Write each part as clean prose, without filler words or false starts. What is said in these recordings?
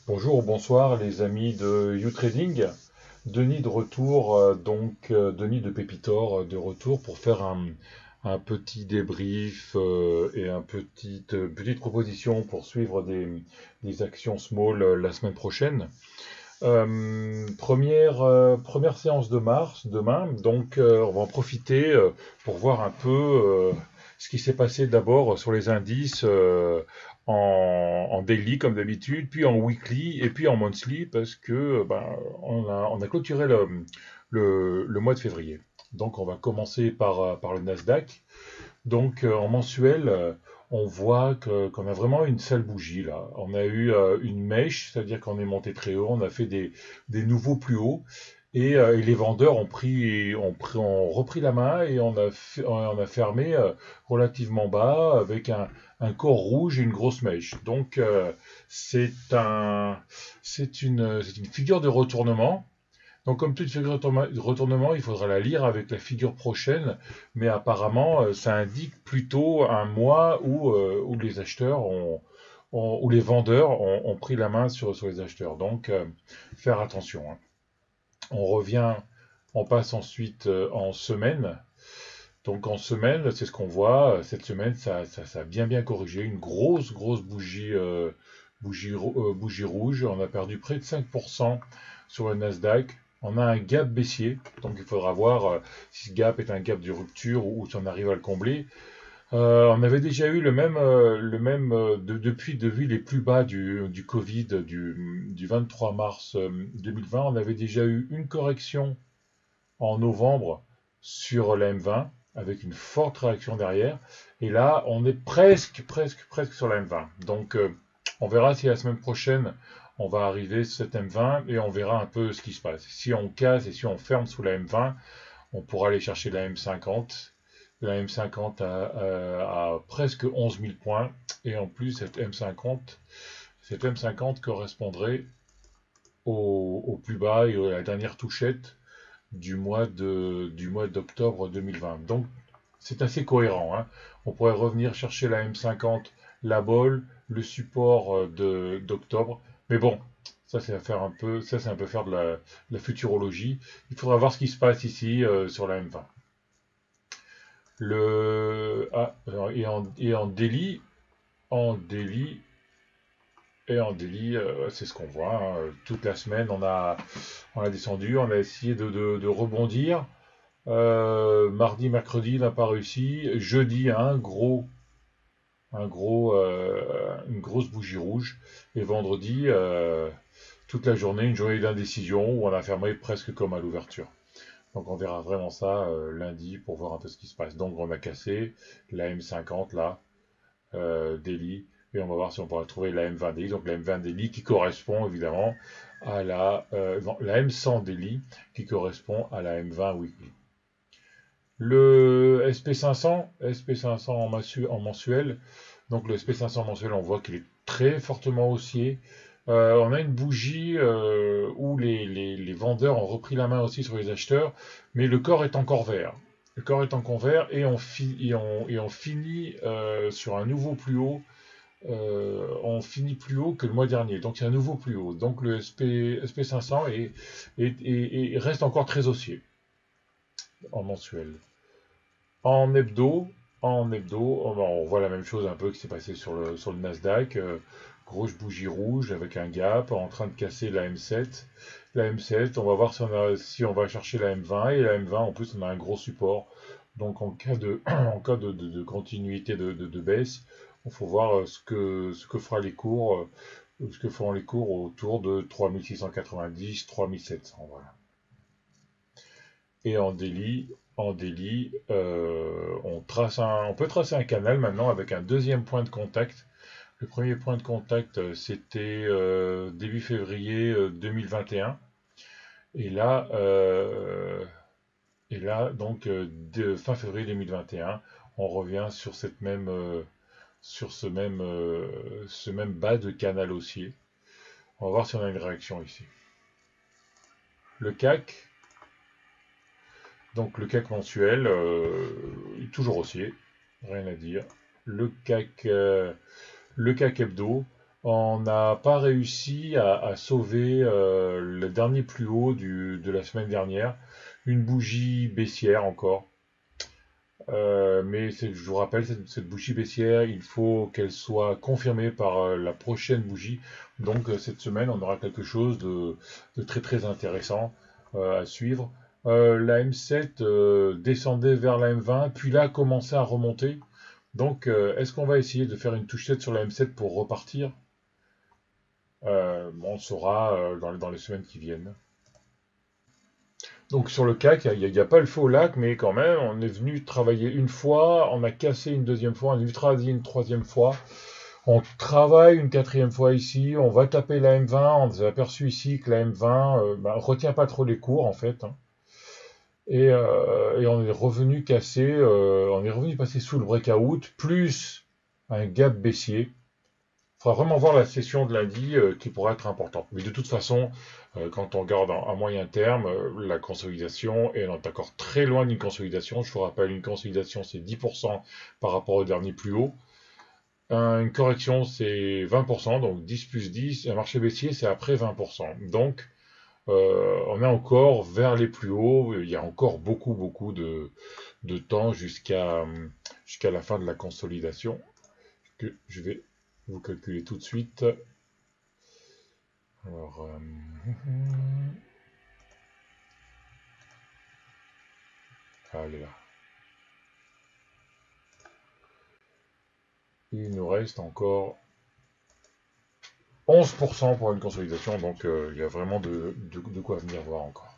Bonjour, bonsoir les amis de YouTrading. Denis de retour, Denis de Pépitor de retour pour faire un petit débrief et petite proposition pour suivre des actions small la semaine prochaine. Première séance de mars demain, on va en profiter pour voir un peu ce qui s'est passé d'abord sur les indices en daily comme d'habitude, puis en weekly et puis en monthly parce que on a clôturé le mois de février. Donc on va commencer par le Nasdaq. En mensuel, on voit qu'on a vraiment une sale bougie là. On a eu une mèche, c'est-à-dire qu'on est monté très haut, on a fait des nouveaux plus hauts, et les vendeurs ont repris la main et on a fermé relativement bas avec un corps rouge et une grosse mèche. C'est c'est une figure de retournement. Donc, comme toute figure de retournement, il faudra la lire avec la figure prochaine, mais apparemment, ça indique plutôt un mois où les acheteurs où les vendeurs ont pris la main sur les acheteurs. Faire attention, hein. On revient, on passe ensuite en semaine. Donc, en semaine, c'est ce qu'on voit. Cette semaine, ça a bien corrigé. Une grosse bougie rouge. On a perdu près de 5% sur le Nasdaq. On a un gap baissier, donc il faudra voir si ce gap est un gap de rupture ou si on arrive à le combler. On avait déjà eu depuis les plus bas du Covid du 23 mars 2020, on avait déjà eu une correction en novembre sur la M20 avec une forte réaction derrière. Et là, on est presque sur la M20. On verra si la semaine prochaine, on va arriver sur cette M20 et on verra un peu ce qui se passe. Si on casse et si on ferme sous la M20, on pourra aller chercher la M50. La M50 a presque 11 000 points. Et en plus, cette M50 correspondrait au plus bas et à la dernière touchette du mois d'octobre 2020. Donc, c'est assez cohérent, hein. On pourrait revenir chercher la M50, la bol, le support d'octobre. Mais bon, ça c'est un peu faire de la futurologie. Il faudra voir ce qui se passe ici sur la M20. Et en daily, en daily, c'est ce qu'on voit, hein. Toute la semaine, on a descendu, on a essayé de rebondir. Mardi, mercredi, il n'a pas réussi. Jeudi, une grosse bougie rouge. Et vendredi, toute la journée, une journée d'indécision où on a fermé presque comme à l'ouverture. Donc on verra vraiment ça lundi pour voir un peu ce qui se passe. Donc on a cassé la M50 là, daily, et on va voir si on pourra trouver la M20 daily. Donc la M20 daily qui correspond évidemment à la M100 daily qui correspond à la M20 weekly. Le SP500 en mensuel. Donc le SP500 mensuel, on voit qu'il est très fortement haussier. On a une bougie où les vendeurs ont repris la main aussi sur les acheteurs, mais le corps est encore vert. Le corps est encore vert et on finit sur un nouveau plus haut. On finit plus haut que le mois dernier. Donc c'est un nouveau plus haut. Donc le SP500 reste encore très haussier en mensuel. En hebdo, on voit la même chose un peu qui s'est passé sur le Nasdaq. Grosse bougie rouge avec un gap en train de casser la M7. La M7, on va voir si on va chercher la M20. Et la M20, en plus, on a un gros support. Donc en cas de continuité de baisse, il faut voir ce que ce que feront les cours autour de 3690, 3700. Voilà. Et on peut tracer un canal maintenant avec un deuxième point de contact. Le premier point de contact, c'était début février 2021. Et là, fin février 2021, on revient sur ce même bas de canal haussier. On va voir si on a une réaction ici. Le CAC, donc le CAC mensuel, toujours haussier, rien à dire. Le CAC hebdo, on n'a pas réussi à sauver le dernier plus haut de la semaine dernière. Une bougie baissière encore. Mais je vous rappelle, cette bougie baissière, il faut qu'elle soit confirmée par la prochaine bougie. Donc cette semaine, on aura quelque chose de très très intéressant à suivre. La M7 descendait vers la M20, puis là commençait à remonter. Donc est-ce qu'on va essayer de faire une touchette sur la M7 pour repartir? On le saura dans les semaines qui viennent. Donc sur le CAC, il n'y a pas le feu au lac, mais quand même, on est venu travailler une fois, on a cassé une deuxième fois, on est venu travailler une troisième fois, on travaille une quatrième fois ici, on va taper la M20, on s'est aperçu ici que la M20 retient pas trop les cours en fait, hein. Et on est revenu casser, on est revenu passer sous le breakout, plus un gap baissier. Il faudra vraiment voir la session de lundi qui pourrait être importante. Mais de toute façon, quand on regarde à moyen terme, la consolidation est encore très loin d'une consolidation. Je vous rappelle, une consolidation, c'est 10% par rapport au dernier plus haut. Une correction, c'est 20%, donc 10 plus 10. Un marché baissier, c'est après 20%. Donc, on est encore vers les plus hauts. Il y a encore beaucoup de temps jusqu'à la fin de la consolidation, que je vais vous calculer tout de suite. Alors, allez là. Il nous reste encore 11% pour une consolidation, donc il y a vraiment de quoi venir voir encore.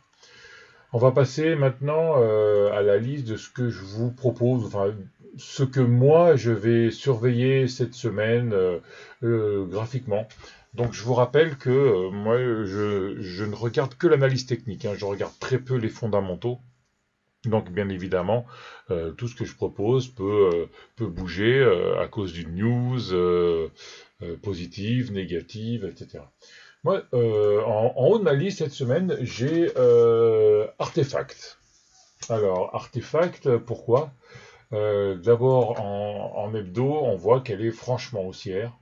On va passer maintenant à la liste de ce que je vous propose, enfin ce que moi je vais surveiller cette semaine graphiquement. Donc je vous rappelle que moi je ne regarde que l'analyse technique, hein, je regarde très peu les fondamentaux. Donc bien évidemment, tout ce que je propose peut bouger à cause d'une news positive, négative, etc. Moi, en haut de ma liste cette semaine, j'ai Artefact. Alors, Artefact, pourquoi? D'abord, en hebdo, on voit qu'elle est franchement haussière.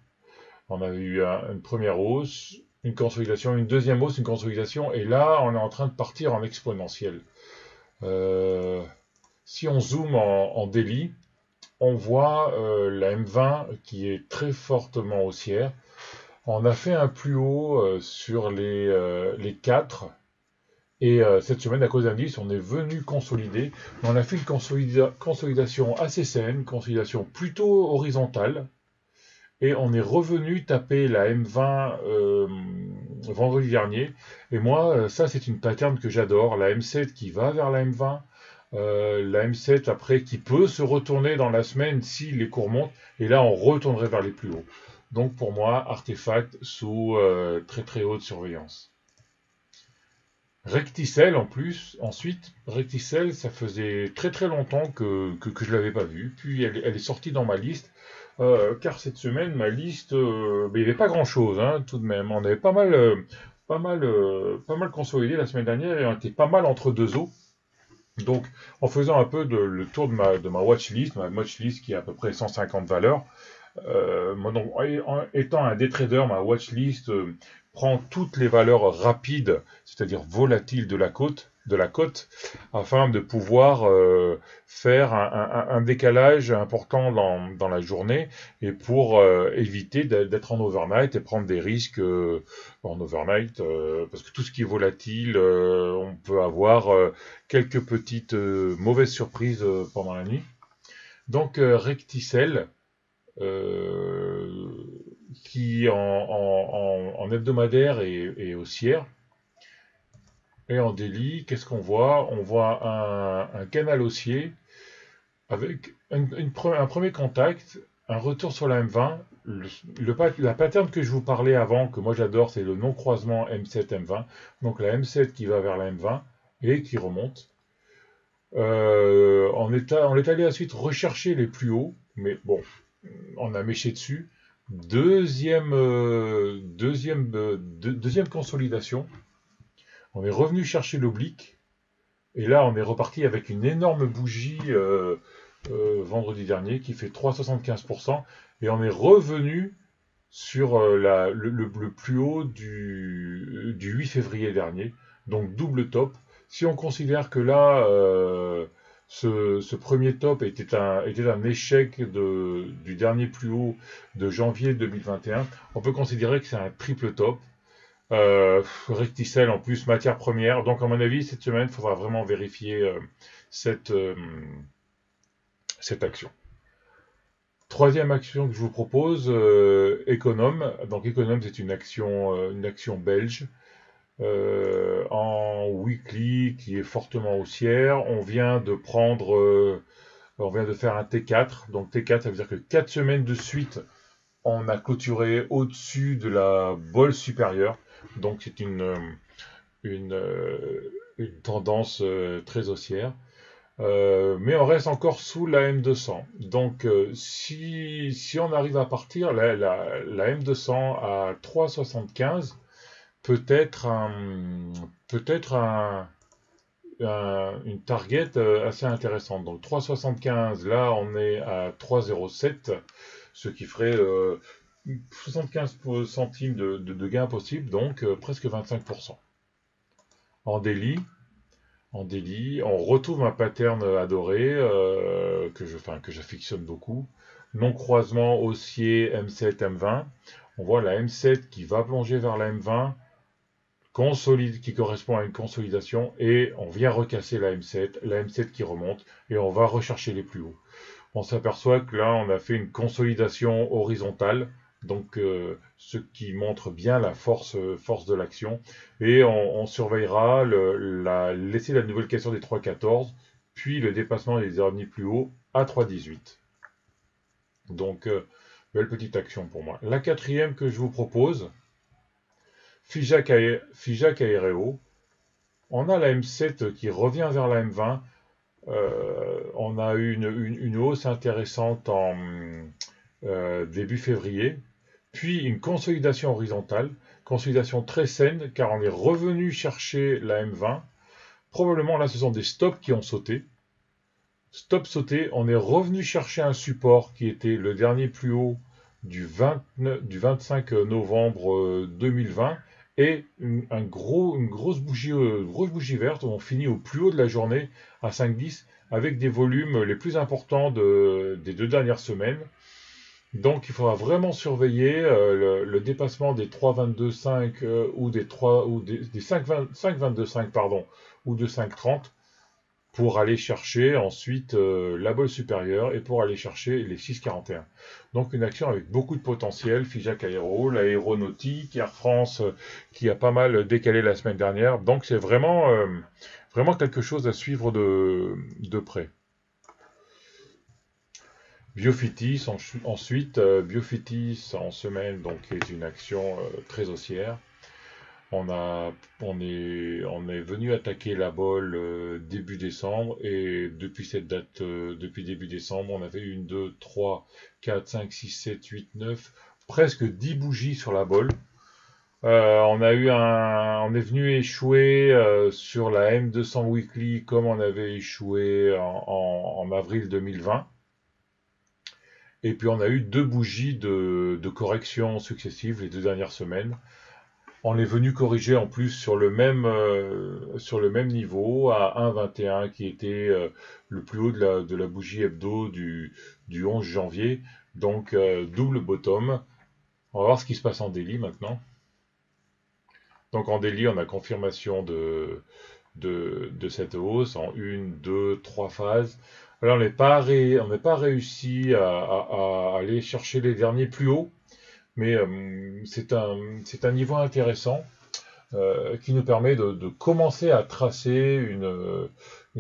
On a eu une première hausse, une consolidation, une deuxième hausse, une consolidation, et là, on est en train de partir en exponentiel. Si on zoome en daily, on voit la M20 qui est très fortement haussière. On a fait un plus haut sur les 4. Et cette semaine, à cause d'indice, on est venu consolider. On a fait une consolidation assez saine, consolidation plutôt horizontale. Et on est revenu taper la M20 vendredi dernier. Et moi, ça, c'est une pattern que j'adore. La M7 qui va vers la M20. La M7 après qui peut se retourner dans la semaine si les cours montent. Et là, on retournerait vers les plus hauts. Donc pour moi, Artefact sous très très haute surveillance. Recticel en plus, ensuite, Recticel, ça faisait très très longtemps que je ne l'avais pas vu. Puis elle est sortie dans ma liste. Car cette semaine, ma liste, il n'y avait pas grand-chose, hein, tout de même. On avait pas mal consolidé la semaine dernière et on était pas mal entre deux eaux. Donc, en faisant un peu le tour de ma watchlist qui a à peu près 150 valeurs, moi, donc, étant un day trader, ma watchlist prend toutes les valeurs rapides, c'est-à-dire volatiles de la cote, afin de pouvoir faire un décalage important dans la journée et pour éviter d'être en overnight et prendre des risques en overnight, parce que tout ce qui est volatile, on peut avoir quelques petites mauvaises surprises pendant la nuit. Donc Recticel, qui en hebdomadaire est haussière. Et en daily, qu'est-ce qu'on voit? On voit un canal haussier avec un premier contact, un retour sur la M20. La pattern que je vous parlais avant, que moi j'adore, c'est le non-croisement M7-M20. Donc la M7 qui va vers la M20 et qui remonte. On est allé ensuite rechercher les plus hauts, mais bon, on a méché dessus. Deuxième consolidation. On est revenu chercher l'oblique. Et là, on est reparti avec une énorme bougie vendredi dernier qui fait 3,75%. Et on est revenu sur le plus haut du 8 février dernier, donc double top. Si on considère que là, ce premier top était un échec du dernier plus haut de janvier 2021, on peut considérer que c'est un triple top. Recticel en plus, matière première. Donc à mon avis, cette semaine, il faudra vraiment vérifier cette, euh, cette action. Troisième action que je vous propose, Econome. Donc Econome, c'est une action belge en weekly qui est fortement haussière. On vient de faire un T4. Donc T4, ça veut dire que 4 semaines de suite, on a clôturé au-dessus de la bolle supérieure. Donc c'est une, euh, une tendance très haussière. Mais on reste encore sous la M200. Donc, si on arrive à partir, la M200 à 3,75 peut être une target assez intéressante. Donc 3,75, là on est à 3,07, ce qui ferait 75 centimes de gain possible, donc presque 25%. En daily, on retrouve un pattern adoré que j'affectionne beaucoup. Non-croisement haussier M7, M20. On voit la M7 qui va plonger vers la M20, qui correspond à une consolidation, et on vient recasser la M7 qui remonte, et on va rechercher les plus hauts. On s'aperçoit que là, on a fait une consolidation horizontale, donc ce qui montre bien la force de l'action. Et on surveillera l'essai de la nouvelle question des 3,14, puis le dépassement des derniers plus hauts à 3,18. Donc, belle petite action pour moi. La quatrième que je vous propose, Figeac Aéreo. On a la M7 qui revient vers la M20. On a eu une hausse intéressante en début février, puis une consolidation horizontale, consolidation très saine, car on est revenu chercher la M20. Probablement là, ce sont des stops qui ont sauté. Stop sauté, on est revenu chercher un support qui était le dernier plus haut du 25 novembre 2020, et une grosse bougie verte où on finit au plus haut de la journée à 5,10 avec des volumes les plus importants des 2 dernières semaines. Donc il faudra vraiment surveiller le dépassement des 3,22,5 ou des 5,22,5 pardon, ou de 5,30 pour aller chercher ensuite la bolle supérieure et pour aller chercher les 6,41. Donc une action avec beaucoup de potentiel. Figeac Aéro, l'aéronautique, Air France qui a pas mal décalé la semaine dernière. Donc c'est vraiment quelque chose à suivre de près. Biofitis ensuite, Biofitis en semaine, donc est une action très haussière. On est venu attaquer la bolle début décembre, et depuis cette date, depuis début décembre, on avait 1, 2, 3, 4, 5, 6, 7, 8, 9, presque 10 bougies sur la bolle. On est venu échouer sur la M200 Weekly comme on avait échoué en avril 2020. Et puis on a eu 2 bougies de correction successives les 2 dernières semaines. On est venu corriger en plus sur le même niveau à 1,21 qui était le plus haut de la bougie hebdo du 11 janvier. Donc double bottom. On va voir ce qui se passe en daily maintenant. Donc en daily, on a confirmation de cette hausse en 1, 2, 3 phases. Alors on n'est pas réussi à aller chercher les derniers plus hauts, mais c'est un niveau intéressant qui nous permet de commencer à tracer une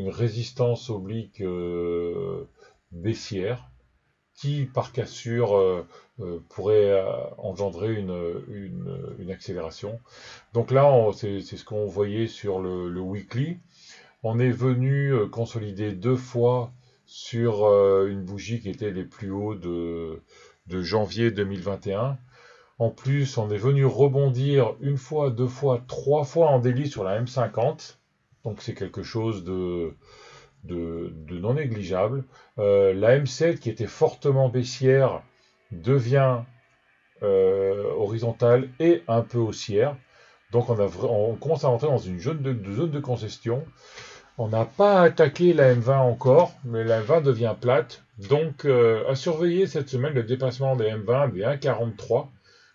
résistance oblique baissière qui, par cassure, pourrait engendrer une accélération. Donc là, c'est ce qu'on voyait sur le weekly. On est venu consolider 2 fois sur une bougie qui était les plus hauts de janvier 2021. En plus, on est venu rebondir 1 fois, 2 fois, 3 fois en daily sur la M50. Donc c'est quelque chose de non négligeable. La M7 qui était fortement baissière devient horizontale et un peu haussière. Donc on commence à rentrer dans une zone de congestion. On n'a pas attaqué la M20 encore, mais la M20 devient plate. Donc à surveiller cette semaine le dépassement des M20 des 1,43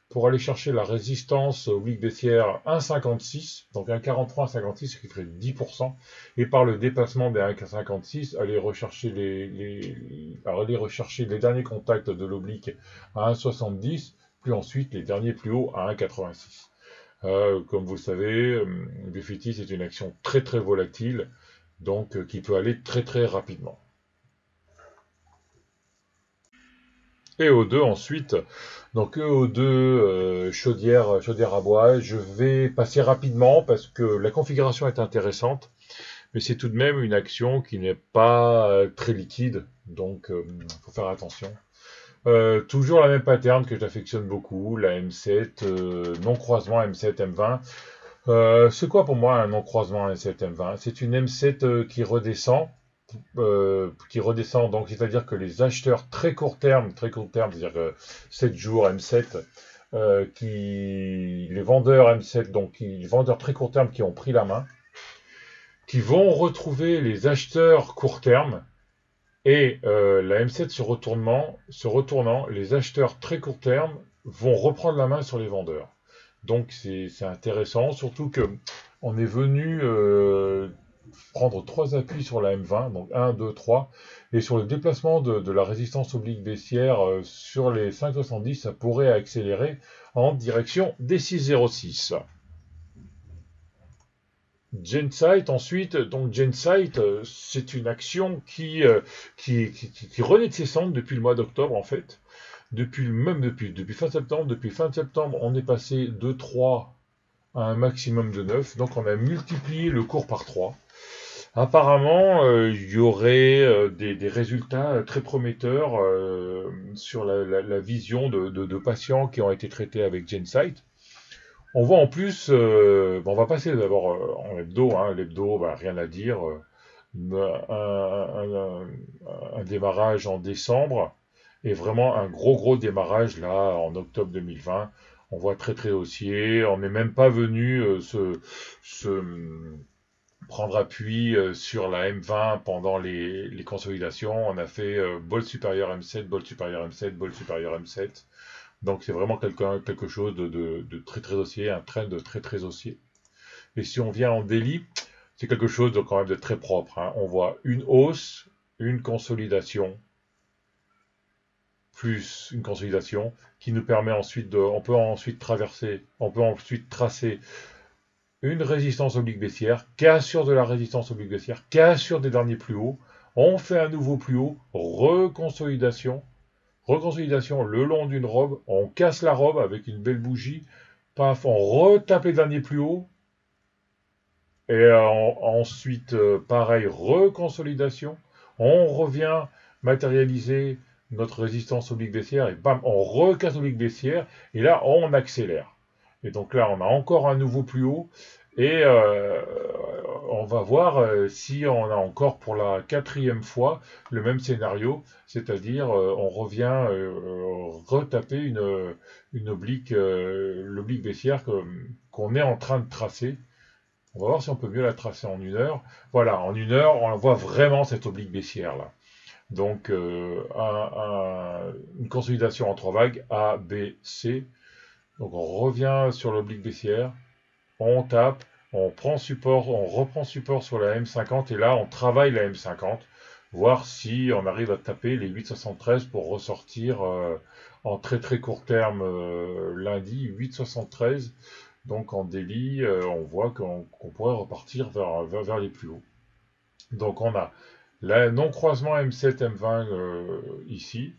pour aller chercher la résistance oblique baissière 1,56, donc 1,43, 1,56, ce qui ferait 10%, et par le dépassement des 1,56, aller rechercher aller rechercher les derniers contacts de l'oblique à 1,70, puis ensuite les derniers plus hauts à 1,86. Comme vous le savez, le FETI c'est une action très très volatile, donc qui peut aller très très rapidement. EO2 ensuite, donc EO2 chaudière à bois, je vais passer rapidement parce que la configuration est intéressante, mais c'est tout de même une action qui n'est pas très liquide, donc il faut faire attention. Toujours la même pattern que j'affectionne beaucoup, la M7, non-croisement M7, M20. C'est quoi pour moi un non-croisement M7, M20? C'est une M7 qui redescend, donc c'est-à-dire que les acheteurs très court terme, c'est-à-dire 7 jours M7, les vendeurs M7, donc les vendeurs très court terme qui ont pris la main, qui vont retrouver les acheteurs court terme, et la M7 se retournant, les acheteurs très court terme vont reprendre la main sur les vendeurs. Donc c'est intéressant, surtout que on est venu prendre 3 appuis sur la M20, donc 1, 2, 3, et sur le déplacement de la résistance oblique baissière sur les 5,70, ça pourrait accélérer en direction des 6,06. Gensight ensuite, donc Gensight, c'est une action qui renaît de ses cendres depuis le mois d'octobre en fait. Depuis fin septembre, on est passé de 3 à un maximum de 9, donc on a multiplié le cours par 3. Apparemment, il y aurait des résultats très prometteurs sur la vision de patients qui ont été traités avec Gensight. On voit en plus, on va passer d'abord en hebdo, l'hebdo, rien à dire, un démarrage en décembre, et vraiment un gros démarrage là en octobre 2020. On voit très très haussier, on n'est même pas venu se prendre appui sur la M20 pendant les consolidations. On a fait bol supérieur M7, bol supérieur M7, bol supérieur M7. Donc c'est vraiment quelque chose de très très haussier, un trend de très très haussier. Et si on vient en daily, c'est quelque chose de quand même de très propre. On voit une hausse, une consolidation, plus une consolidation, qui nous permet ensuite on peut ensuite tracer une résistance oblique baissière, qui assure de la résistance oblique baissière, qui assure des derniers plus hauts. On fait un nouveau plus haut, reconsolidation le long d'une robe, on casse la robe avec une belle bougie, paf, on retape les derniers plus hauts, et ensuite, pareil, reconsolidation, on revient matérialiser notre résistance oblique baissière, et bam, on recasse l'oblique baissière, et là, on accélère. Et donc là, on a encore un nouveau plus haut, et on va voir si on a encore pour la 4e fois le même scénario, c'est-à-dire on revient retaper l'oblique baissière qu'on est en train de tracer. On va voir si on peut mieux la tracer en 1 heure. Voilà, en 1 heure, on voit vraiment cette oblique baissière là. Donc une consolidation en 3 vagues, A, B, C. Donc on revient sur l'oblique baissière, on tape, on reprend support sur la M50, et là on travaille la M50, voir si on arrive à taper les 8,73 pour ressortir en très très court terme lundi, 8,73. Donc en daily, on voit qu'on pourrait repartir vers les plus hauts. Donc on a la non-croisement M7, M20 ici,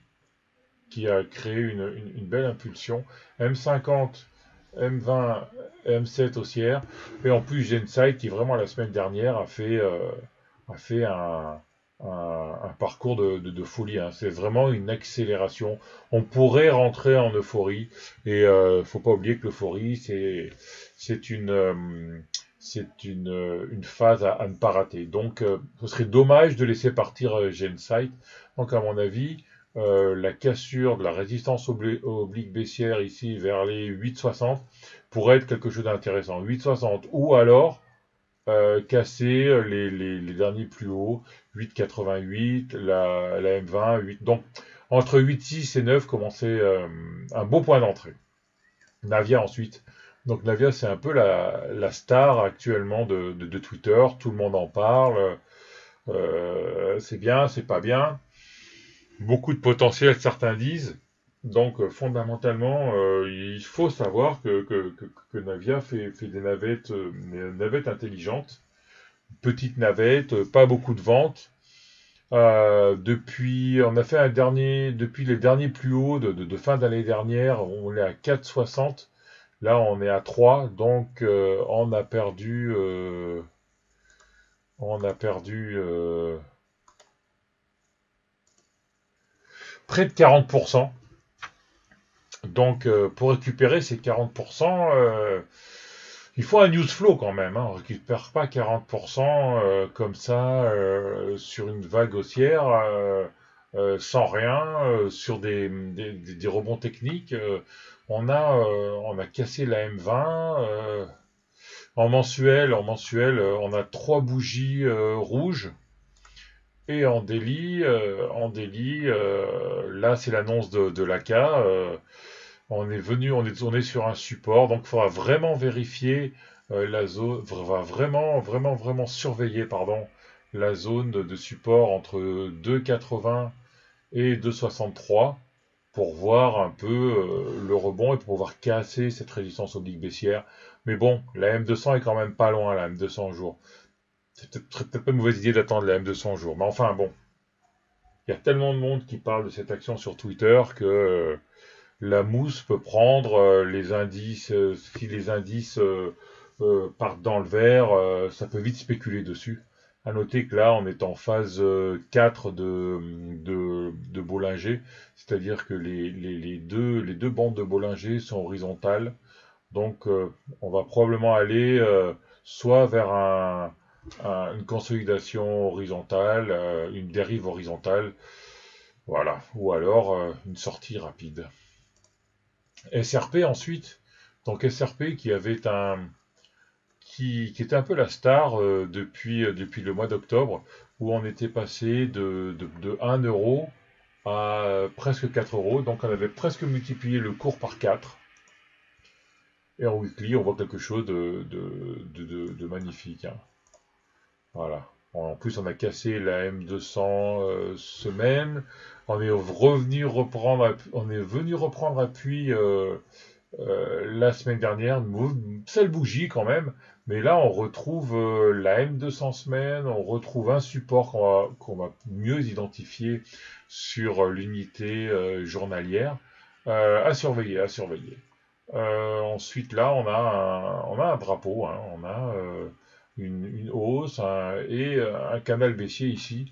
qui a créé une belle impulsion. M50, M20, M7 haussière, et en plus Gensight qui vraiment la semaine dernière a fait un parcours de folie. C'est vraiment une accélération. On pourrait rentrer en euphorie, et faut pas oublier que l'euphorie c'est une phase à ne pas rater. Donc ce serait dommage de laisser partir Gensight. Donc à mon avis, la cassure de la résistance oblique baissière ici vers les 8,60 pourrait être quelque chose d'intéressant. 8,60 ou alors casser les derniers plus hauts, 8,88, la M20, 8. Donc entre 8,6 et 9, commencer un beau point d'entrée. Navia ensuite. Donc Navia, c'est un peu la star actuellement de Twitter. Tout le monde en parle. C'est bien, c'est pas bien. Beaucoup de potentiel, certains disent. Donc fondamentalement, il faut savoir que Navia fait des navettes intelligentes, petites navettes, pas beaucoup de ventes. On a fait depuis les derniers plus hauts de fin d'année dernière, on est à 4,60. Là, on est à 3, donc on a perdu près de 40%. Donc, pour récupérer ces 40%, il faut un news flow quand même. Hein. On ne récupère pas 40% comme ça sur une vague haussière, sans rien, sur des rebonds techniques. On a cassé la M20. En mensuel, on a 3 bougies rouges. Et en daily, là c'est l'annonce de l'AK. On est sur un support, donc il faudra vraiment vérifier la zone, va vraiment, vraiment, vraiment surveiller, pardon, la zone de support entre 2,80 et 2,63 pour voir un peu le rebond et pour pouvoir casser cette résistance oblique baissière. Mais bon, la M200 est quand même pas loin, la M200 en jour. C'est peut-être pas une mauvaise idée d'attendre la M200 en jour. Mais enfin, bon, il y a tellement de monde qui parle de cette action sur Twitter que la mousse peut prendre les indices. Si les indices partent dans le vert, ça peut vite spéculer dessus. À noter que là, on est en phase 4 de Bollinger, c'est-à-dire que les deux bandes de Bollinger sont horizontales. Donc, on va probablement aller soit vers une consolidation horizontale, une dérive horizontale, voilà, ou alors une sortie rapide. SRP ensuite, donc SRP qui était un peu la star depuis le mois d'octobre, où on était passé de 1 euro à presque 4 euros, donc on avait presque multiplié le cours par 4. Et en weekly, on voit quelque chose de magnifique. Hein. Voilà. En plus, on a cassé la M200 semaine. On est venu reprendre appui la semaine dernière. Une seule bougie quand même. Mais là, on retrouve la M200 semaine. On retrouve un support qu'on va mieux identifier sur l'unité journalière. À surveiller, à surveiller. Ensuite, là, on a un drapeau, hein, on a une hausse et un canal baissier ici.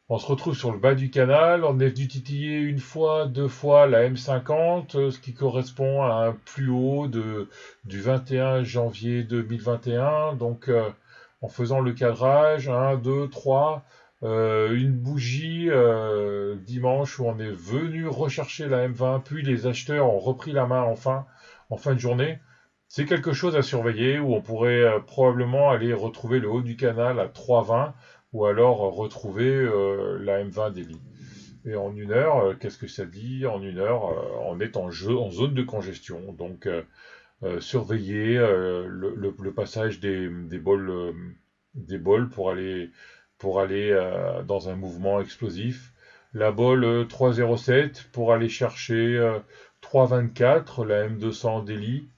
On se retrouve sur le bas du canal, on est venu titiller une fois, deux fois la M50, ce qui correspond à un plus haut du 21 janvier 2021. Donc, en faisant le cadrage, 1, 2, 3, une bougie dimanche où on est venu rechercher la M20, puis les acheteurs ont repris la main en fin de journée. C'est quelque chose à surveiller où on pourrait probablement aller retrouver le haut du canal à 3,20 ou alors retrouver la M20 daily. Et en une heure, qu'est-ce que ça dit? En une heure, on est en zone de congestion. Donc, surveiller le passage des bols pour aller dans un mouvement explosif. La bolle 3,07 pour aller chercher 3,24, la M200 daily,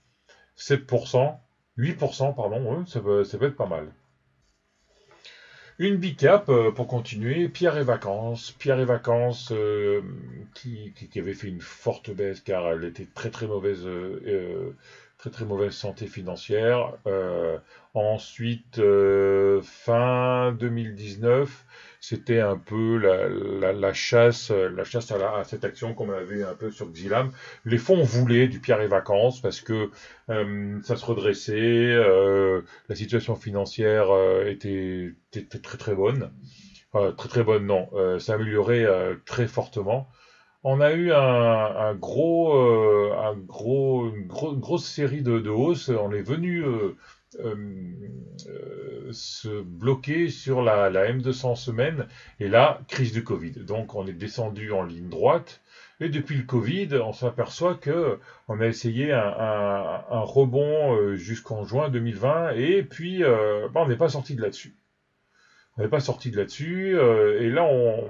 7%, 8%, pardon, ouais, ça peut être pas mal. Une big cap pour continuer, Pierre et Vacances. Pierre et Vacances qui avait fait une forte baisse car elle était très très mauvaise santé financière. Ensuite, fin 2019, c'était un peu la chasse à cette action qu'on avait un peu sur Xilam. Les fonds voulaient du Pierre et Vacances parce que ça se redressait, la situation financière était très très bonne. Très très bonne, non. Ça a amélioré très fortement. On a eu une grosse série de hausses. On est venu euh, se bloquer sur la M200 semaine. Et là, crise du Covid. Donc on est descendu en ligne droite. Et depuis le Covid, on s'aperçoit que on a essayé un rebond jusqu'en juin 2020. Et puis, on n'est pas sorti de là-dessus. On n'est pas sorti de là-dessus. Et là, on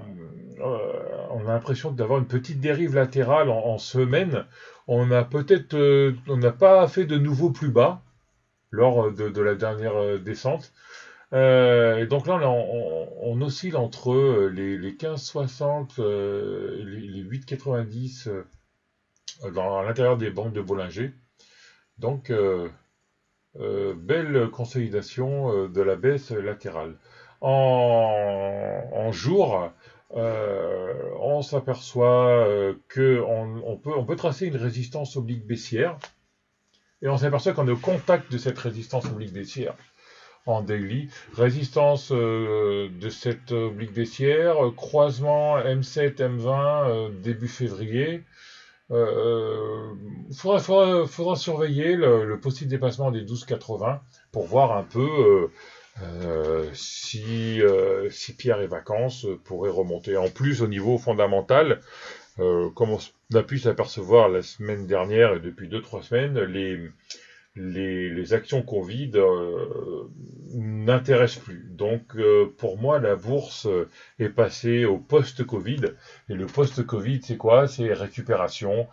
a l'impression d'avoir une petite dérive latérale en semaine. On n'a pas fait de nouveau plus bas lors de la dernière descente. Et donc là, on oscille entre les 15,60 et les 8,90 à l'intérieur des banques de Bollinger. Donc, belle consolidation de la baisse latérale. En jour, on s'aperçoit on peut tracer une résistance oblique baissière, et on s'aperçoit qu'on est au contact de cette résistance oblique baissière en daily. Résistance de cette oblique baissière, croisement M7, M20 début février. Faudra surveiller le possible dépassement des 12,80 pour voir un peu si Pierre et Vacances pourraient remonter. En plus, au niveau fondamental, comme on a pu s'apercevoir la semaine dernière et depuis 2-3 semaines, les actions Covid n'intéressent plus. Donc pour moi, la bourse est passée au post-Covid. Et le post-Covid, c'est quoi? C'est récupération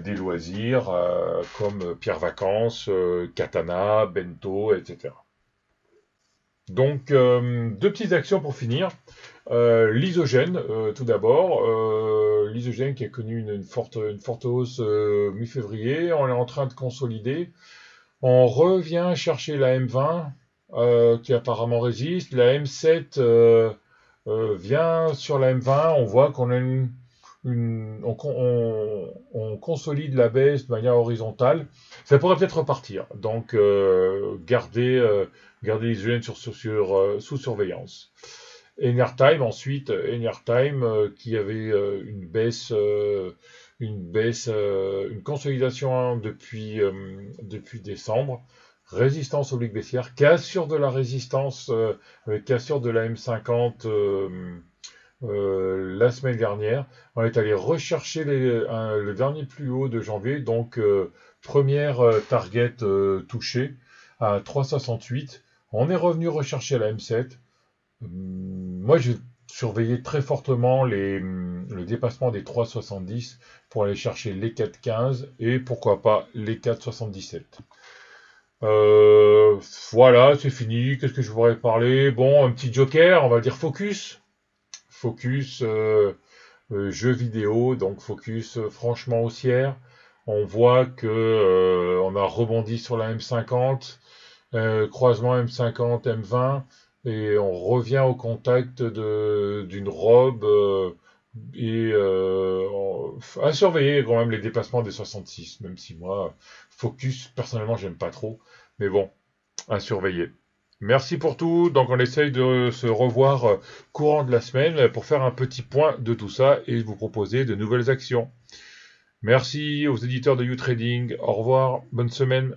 des loisirs comme Pierre Vacances, Katana, Bento, etc. Donc deux petites actions pour finir. L'isogène, tout d'abord. L'isogène qui a connu une forte hausse mi-février. On est en train de consolider. On revient chercher la M20 qui apparemment résiste. La M7 vient sur la M20. On voit qu'on a on consolide la baisse de manière horizontale. Ça pourrait peut-être repartir. Donc garder l'isogène sous surveillance. Enertime ensuite, qui avait une consolidation depuis décembre, résistance oblique baissière, cassure de la résistance avec cassure de la M50 la semaine dernière. On est allé rechercher le dernier plus haut de janvier, donc première target touchée à 3,68. On est revenu rechercher la M7. Moi, j'ai surveillé très fortement le dépassement des 3,70 pour aller chercher les 4,15 et pourquoi pas les 4,77. Voilà, c'est fini. Qu'est-ce que je voudrais parler? Bon, un petit joker, on va dire Focus. Focus, jeu vidéo, donc Focus franchement haussière. On voit que on a rebondi sur la M50, croisement M50, M20. Et on revient au contact d'une robe à surveiller quand même les dépassements des 66, même si moi, Focus, personnellement, j'aime pas trop. Mais bon, à surveiller. Merci pour tout. Donc on essaye de se revoir courant de la semaine pour faire un petit point de tout ça et vous proposer de nouvelles actions. Merci aux éditeurs de YouTrading. Au revoir, bonne semaine.